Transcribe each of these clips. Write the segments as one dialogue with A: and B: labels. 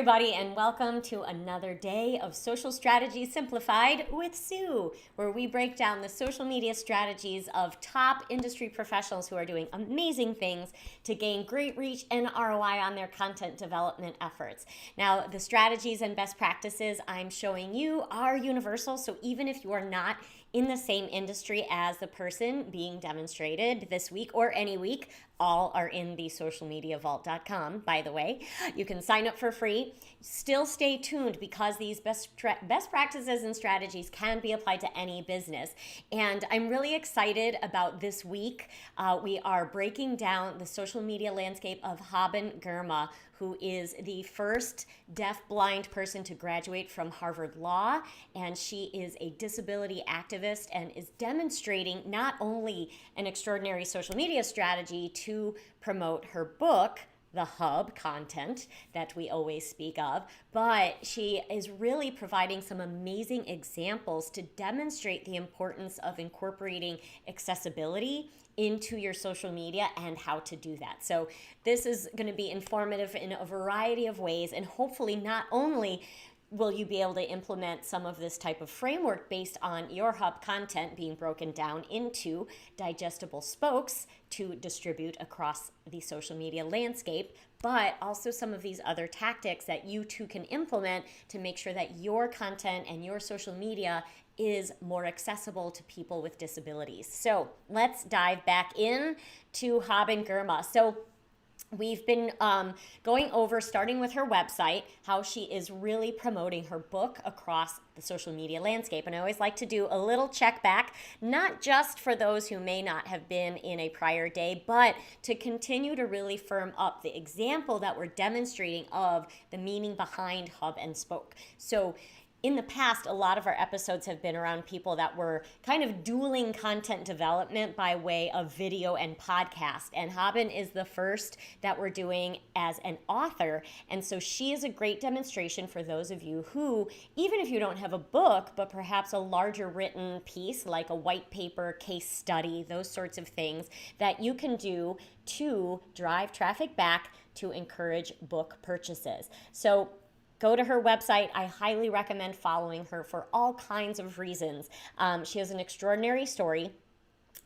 A: everybody, and welcome to another day of Social Strategy Simplified with Sue, where we break down the social media strategies of top industry professionals who are doing amazing things to gain great reach and ROI on their content development efforts. Now, the strategies and best practices I'm showing you are universal, so even if you are not in the same industry as the person being demonstrated this week or any week, all are in the socialmediavault.com, by the way. You can sign up for free. Still stay tuned because these best practices and strategies can be applied to any business. And I'm really excited about this week. We are breaking down the social media landscape of Haben Girma, who is the first deaf-blind person to graduate from Harvard Law, and she is a disability activist and is demonstrating not only an extraordinary social media strategy to promote her book, the hub content that we always speak of, but she is really providing some amazing examples to demonstrate the importance of incorporating accessibility into your social media and how to do that. So this is going to be informative in a variety of ways, and hopefully not only will you be able to implement some of this type of framework based on your hub content being broken down into digestible spokes to distribute across the social media landscape, but also some of these other tactics that you too can implement to make sure that your content and your social media is more accessible to people with disabilities. So let's dive back in to Haben Girma. So we've been going over, starting with her website, how she is really promoting her book across the social media landscape. And I always like to do a little check back, not just for those who may not have been in a prior day, but to continue to really firm up the example that we're demonstrating of the meaning behind hub and spoke. So in the past, a lot of our episodes have been around people that were kind of dueling content development by way of video and podcast. And Haben is the first that we're doing as an author. And so she is a great demonstration for those of you who, even if you don't have a book, but perhaps a larger written piece like a white paper, case study, those sorts of things that you can do to drive traffic back to encourage book purchases. So go to her website. I highly recommend following her for all kinds of reasons. She has an extraordinary story,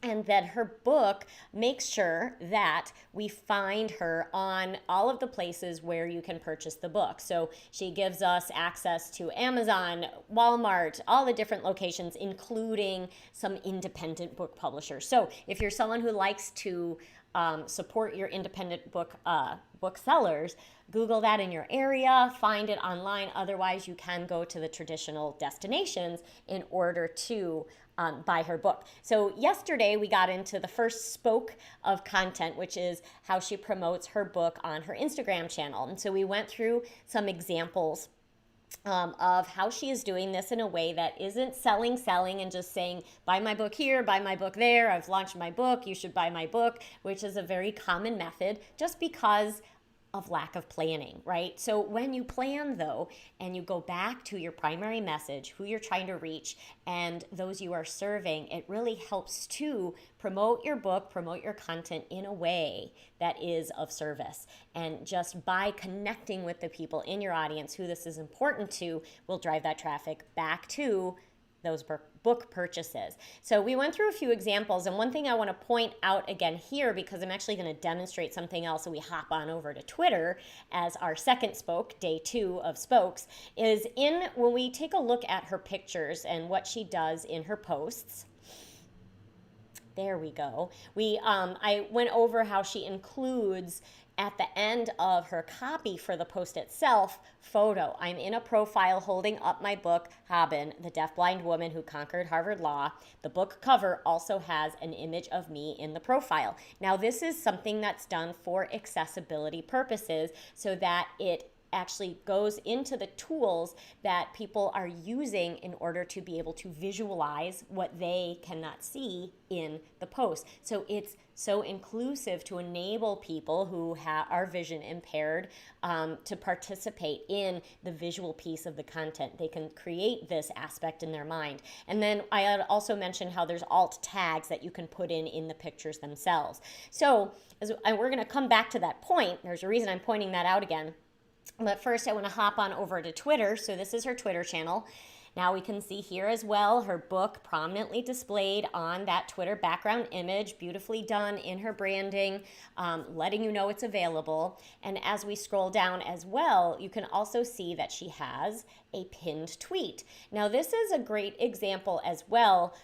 A: and that her book makes sure that we find her on all of the places where you can purchase the book. So she gives us access to Amazon, Walmart, all the different locations, including some independent book publishers. So if you're someone who likes to support your independent booksellers, Google that in your area, find it online. Otherwise, you can go to the traditional destinations in order to buy her book. So yesterday we got into the first spoke of content, which is how she promotes her book on her Instagram channel. And so we went through some examples of how she is doing this in a way that isn't selling and just saying, buy my book here, buy my book there, I've launched my book, you should buy my book, which is a very common method just because of lack of planning, right? So when you plan though, and you go back to your primary message, who you're trying to reach, and those you are serving, it really helps to promote your book, promote your content in a way that is of service. And just by connecting with the people in your audience who this is important to, will drive that traffic back to those book purchases. So we went through a few examples, and one thing I want to point out again here, because I'm actually going to demonstrate something else, and we hop on over to Twitter as our second spoke, day 2 of spokes, is when we take a look at her pictures and what she does in her posts. There we go. I went over how she includes at the end of her copy for the post itself, photo. I'm in a profile holding up my book, Haben, the deaf-blind woman who conquered Harvard Law. The book cover also has an image of me in the profile. Now, this is something that's done for accessibility purposes so that it actually goes into the tools that people are using in order to be able to visualize what they cannot see in the post. So it's so inclusive to enable people who are vision impaired to participate in the visual piece of the content. They can create this aspect in their mind. And then I had also mentioned how there's alt tags that you can put in the pictures themselves. So we're going to come back to that point. There's a reason I'm pointing that out again. But first I want to hop on over to Twitter. So this is her Twitter channel. Now we can see here as well her book prominently displayed on that Twitter background image, beautifully done in her branding, letting you know it's available. And as we scroll down as well, you can also see that she has a pinned tweet. Now this is a great example as well,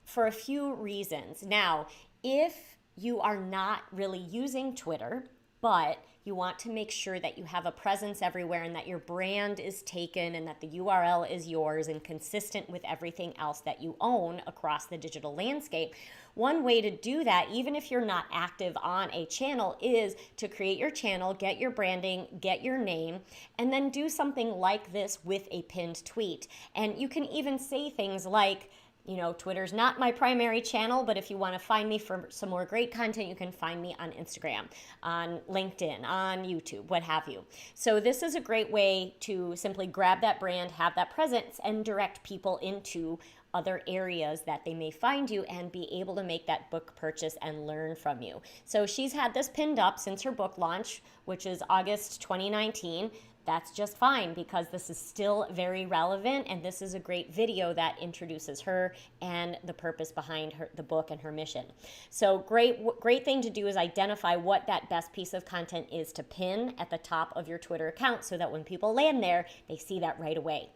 A: for a few reasons. Now, if you are not really using Twitter, but you want to make sure that you have a presence everywhere and that your brand is taken and that the URL is yours and consistent with everything else that you own across the digital landscape. One way to do that, even if you're not active on a channel, is to create your channel, get your branding, get your name, and then do something like this with a pinned tweet. And you can even say things like, you know, Twitter's not my primary channel, but if you want to find me for some more great content, you can find me on Instagram, on LinkedIn, on YouTube, what have you. So this is a great way to simply grab that brand, have that presence, and direct people into other areas that they may find you and be able to make that book purchase and learn from you. So she's had this pinned up since her book launch, which is August 2019. That's just fine because this is still very relevant, and this is a great video that introduces her and the purpose behind the book and her mission. So great thing to do is identify what that best piece of content is to pin at the top of your Twitter account so that when people land there, they see that right away.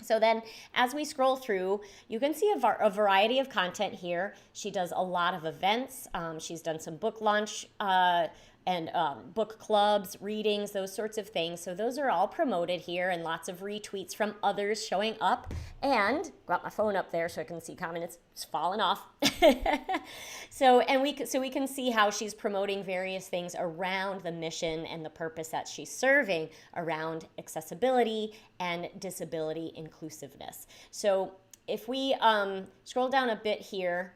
A: So then as we scroll through, you can see a variety of content here. She does a lot of events. She's done some book launch and book clubs, readings, those sorts of things. So those are all promoted here and lots of retweets from others showing up. And got my phone up there so I can see comments. It's fallen off. So we can see how she's promoting various things around the mission and the purpose that she's serving around accessibility and disability inclusiveness. So if we scroll down a bit here,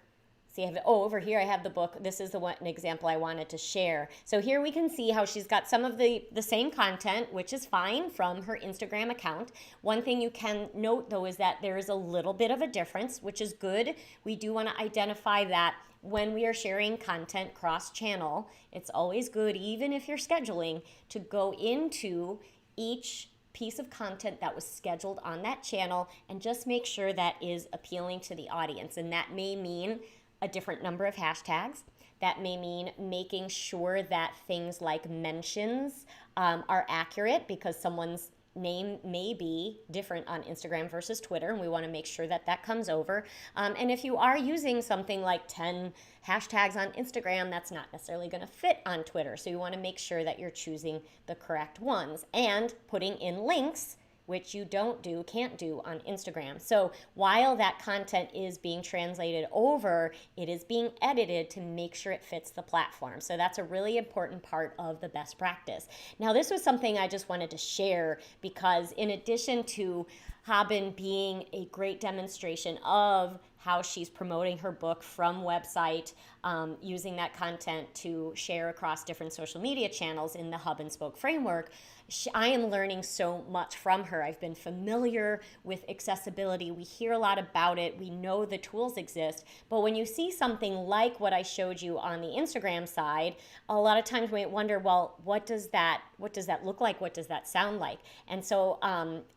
A: see, over here I have the book. This is an example I wanted to share. So here we can see how she's got some of the same content, which is fine, from her Instagram account. One thing you can note, though, is that there is a little bit of a difference, which is good. We do want to identify that when we are sharing content cross-channel. It's always good, even if you're scheduling, to go into each piece of content that was scheduled on that channel and just make sure that is appealing to the audience. And that may mean a different number of hashtags. That may mean making sure that things like mentions are accurate, because someone's name may be different on Instagram versus Twitter, and we want to make sure that that comes over. And if you are using something like 10 hashtags on Instagram, that's not necessarily going to fit on Twitter. So you want to make sure that you're choosing the correct ones and putting in links, which you can't do on Instagram. So while that content is being translated over, it is being edited to make sure it fits the platform. So that's a really important part of the best practice. Now, this was something I just wanted to share because in addition to Haben being a great demonstration of how she's promoting her book from website, using that content to share across different social media channels in the Hub and Spoke framework, I am learning so much from her. I've been familiar with accessibility. We hear a lot about it. We know the tools exist. But when you see something like what I showed you on the Instagram side, a lot of times we wonder, well, what does that look like? What does that sound like? And so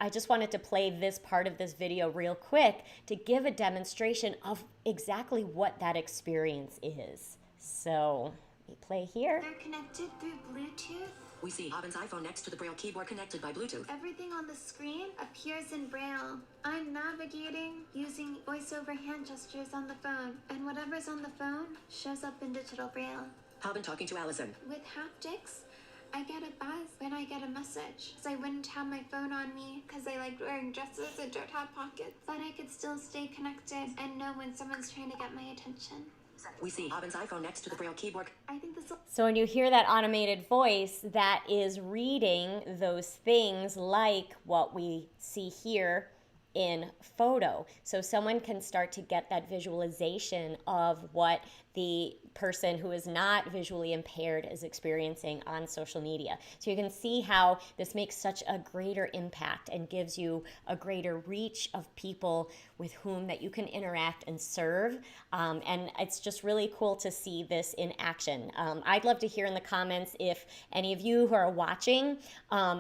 A: I just wanted to play this part of this video real quick to give a demonstration of exactly what that experience is. So we play here.
B: They're connected through Bluetooth.
C: We see Haben's iPhone next to the Braille keyboard connected by Bluetooth.
B: Everything on the screen appears in Braille. I'm navigating using voice-over hand gestures on the phone, and whatever's on the phone shows up in digital Braille.
C: Haben talking to Allison.
B: With haptics, I get a buzz when I get a message. So I wouldn't have my phone on me because I like wearing dresses and don't have pockets, but I could still stay connected and know when someone's trying to get my attention.
C: We see Haben's iPhone next to the Braille keyboard.
B: I think this will...
A: So when you hear that automated voice, that is reading those things like what we see here in photo. So someone can start to get that visualization of what the person who is not visually impaired is experiencing on social media. So you can see how this makes such a greater impact and gives you a greater reach of people with whom that you can interact and serve. And it's just really cool to see this in action. I'd love to hear in the comments if any of you who are watching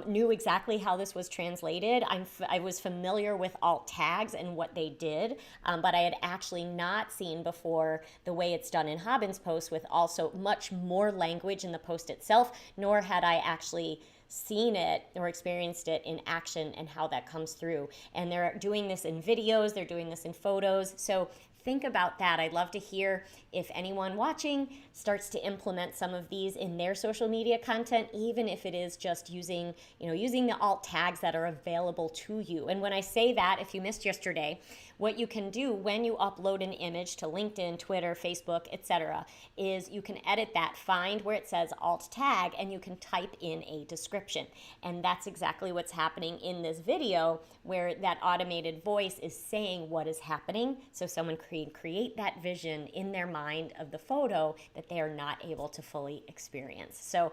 A: knew exactly how this was translated. I was familiar with alt tags and what they did, but I had actually not seen before the way it's done in Hobbin's post, with also much more language in the post itself, nor had I actually seen it or experienced it in action and how that comes through. And they're doing this in videos, they're doing this in photos. So think about that. I'd love to hear if anyone watching starts to implement some of these in their social media content, even if it is just using the alt tags that are available to you. And when I say that, if you missed yesterday, what you can do when you upload an image to LinkedIn, Twitter, Facebook, etc., is you can edit that, find where it says alt tag, and you can type in a description. And that's exactly what's happening in this video, where that automated voice is saying what is happening, so someone can create that vision in their mind of the photo that they are not able to fully experience. So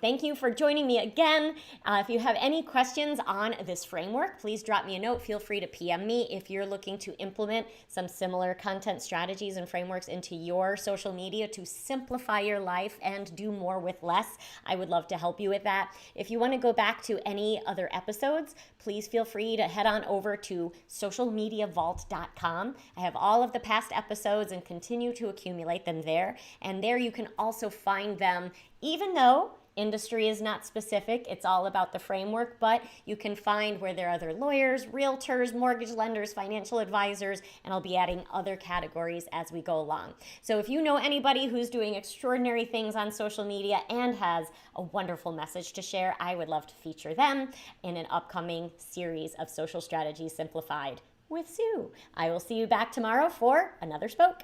A: thank you for joining me again. If you have any questions on this framework, please drop me a note. Feel free to PM me if you're looking to implement some similar content strategies and frameworks into your social media to simplify your life and do more with less. I would love to help you with that. If you want to go back to any other episodes, please feel free to head on over to socialmediavault.com. I have all of the past episodes and continue to accumulate them there. And there you can also find them, even though industry is not specific, it's all about the framework, but you can find where there are other lawyers, realtors, mortgage lenders, financial advisors, and I'll be adding other categories as we go along. So if you know anybody who's doing extraordinary things on social media and has a wonderful message to share, I would love to feature them in an upcoming series of Social Strategies Simplified with Sue. I will see you back tomorrow for another Spoke.